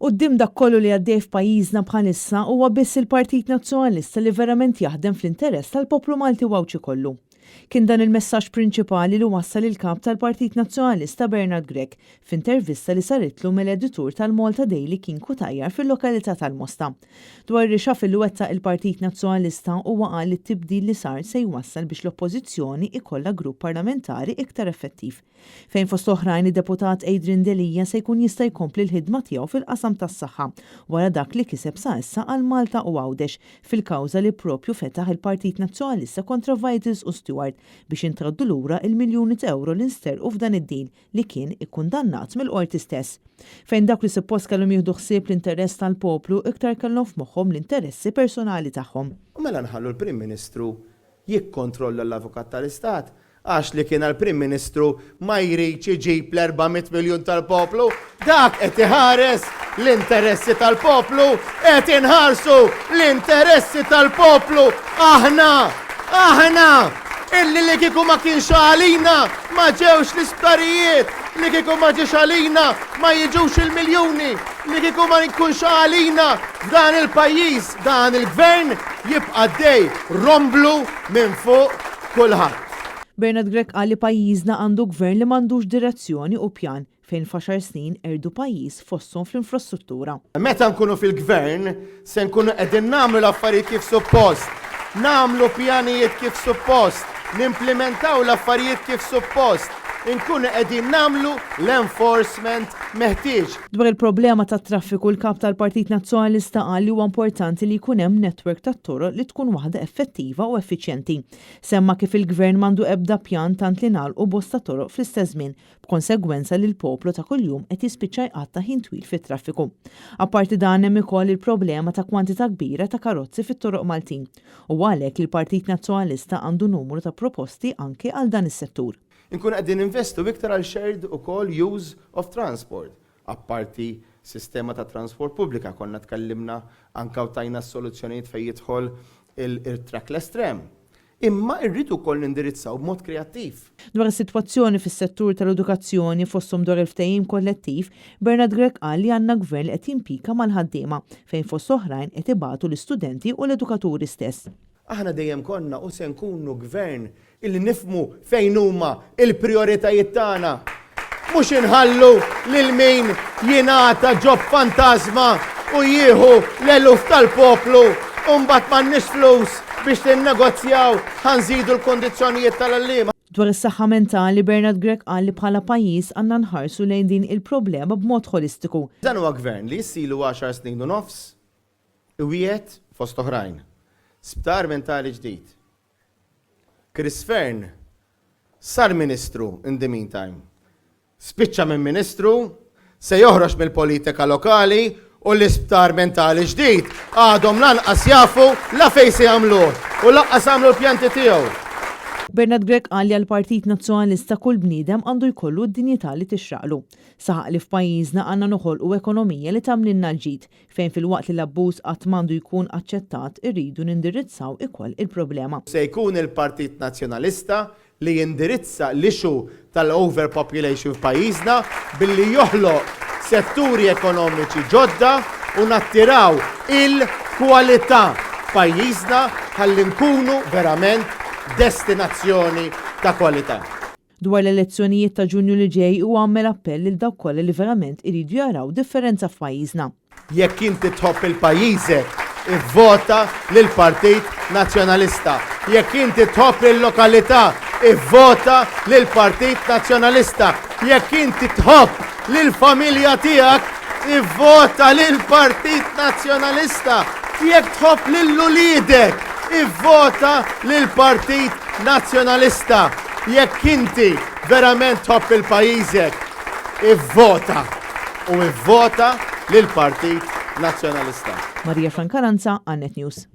Quddiem dak kollu li għaddej f'pajjiżna bħalissa huwa biss il-Partit Nazzjonalista li verament jaħdem fl-interess tal-poplu Malti wawċi kollu. Kien dan il-messaġġ prinċipali li wassal il-kap tal-Partit Nazzjonalista Bernard Grech f'intervista li saritlu mill-editur tal-Malta Daily King Kutajjar fil-lokalità tal-Mosta. Dwar rixaf il wettaq il-Partit Nazzjonalista huwa qal li t-tibdil li sar se jwassal biex l-oppożizzjoni ikollha grupp parlamentari iktar effettiv. Fejn fost oħrajn id-deputat Adrian Delija se jkun jista' jkompli l-ħidma tiegħu fil-qasam tas-saħħa wara dak li kiseb sa issa għal Malta u Għawdex fil-kawża li propju fetaħ il-Partit Nazzjonalista kontra Vitals u Stewart biex intraddu lura il-miljuni ta' euro li nsterqu f'dan id-dil li kien ikkundannat mill-qorti stess. Fejn dak li suppost kellhom jieħdu ħsieb l-interess tal-poplu iktar kellhom f'moħħhom l-interessi personali tagħhom. Mela nħallu l-Prim Ministru jikkontrolla l-Avukat tal-Istat għax li kien għal-Prim Ministru ma jridx iġib l-400 miljun tal-poplu, dak qed iħares l-interessi tal-poplu, qed inħarsu l-interessi tal-poplu, aħna, illi li kieku ma kienx għalina ma ġewx l-isptarijiet, li kieku ma ġewx għalina ma jiġux il-miljuni, li kieku ma jkunx għalina f'dan il-pajjiż, dan il-gvern jibqa' dej romblu minn fuq kulħadd. Bernard Grech qal li pajjiżna għandu gvern li m'għandux direzzjoni u pjan fejn f'10 snin erdu pajjiż fosthom fl-infrastruttura. Meta nkunu fil-gvern se nkunu qegħdin nagħmlu l-affarijiet kif suppost, nagħmlu pjanijiet kif suppost, nimplementaw l-affarijiet kif suppost, nkunu qegħdin nagħmlu l-enforcement meħtieġ. Dwar il-problema tat-traffiku l-kap tal-Partit Nazzjonalista qal li huwa importanti li jkun hemm netwerk tat-toroq li tkun waħda effettiva u effiċjenti. Semma kif il-gvern m'għandu ebda pjan tant li nagħlqu bosta toroq fl-istess żmien, b'konsegwenza li l-poplu ta' kuljum qed jispiċċa jqatta' ħin twil fit-traffiku. Apparti dan hemm ukoll il-problema ta' kwantità kbira ta' karozzi fit-toroq Maltin. U għalhekk il-Partit Nazzjonalista għandu numru ta' proposti anke għal dan is-settur. Inkun qegħdin investu iktar għal shared ukoll use of transport. Apparti sistema ta' transport pubblika konna tkellimna anke tajna soluzzjonijiet fejn jidħol il-trackless tram. Imma rridu wkoll nindirizzaw b'mod kreattiv. Dwar is-sitwazzjoni fis-settur tal-edukazzjoni fosthom dwar il-ftehim kollettiv, Bernard Grech qal li għandna gvern li qed jimpika mal-ħaddiema fejn fost oħrajn qed ibatu l-istudenti u l-edukaturi stess. Aħna dejjem konna u se nkunu gvern illi nifmu fejn huma il-prioritajiet tagħna. Mhux inħallu lil min jingħata ġob fantasma u jieħu l-eluf tal-poplu u mbagħad m'għandniex flus biex tinnegozjaw ħanżidu l-kondizzjonijiet tal-għalliema. Dwar is-saħħa mentali Bernard Grech qal li bħala pajjiż għandna nħarsu lejn din il-problema b'mod holistiku. Dan huwa gvern li jsilu 10 snin u nofs iwiet fost oħrajn. Sptar mentali ġdid. Chris Fern sar ministru in the meantime. Spiċċa minn ministru, se joħroġ mill-politika lokali u l-isptar mentali ġdid għadhom lanqas jafu la fejn se jagħmluh u lanqas għamlu l-pjanti tiegħu. Bernard Grech qal li għall-Partit Nazzjonalista kull bniedem għandu jkollu d-dinjità li tixraqlu. Saħaq li f'pajjiżna għandna noħolqu ekonomija li tagħmlilna l-ġid fejn fil-waqt li l-abbuż qatt m'għandu jkun aċċettat irridu nindirizzaw ikoll il-problema. Se jkun il-Partit Nazzjonalista li jindirizza l-ixu tal-overpopulation f'pajjiżna billi joħloq setturi ekonomiċi ġodda u nattiraw il-kwalità f'pajjiżna ħalli nkunu verament destinazzjoni ta' kwalità. Dwar l-elezzjonijiet ta' Ġunju li ġej u għammel appell lil dawk kollha li verament iridu jaraw differenza f'pajjiżna. Jekk inti tħobb il-pajjiżek, ivvota lil Partit Nazzjonalista. Jekk inti tħobb il-lokalità, ivvota lil Partit Nazzjonalista. Jekk inti tħobb lil familja tiegħek, ivvota lil Partit Nazzjonalista. Jekk tħobb lil ulidek, ivvota lil Partit Nazzjonalista. Jekk inti verament tħobb il-pajjiżek, ivvota u ivvota lil Partit Nazzjonalista. Marija Frankaranza, Annet News.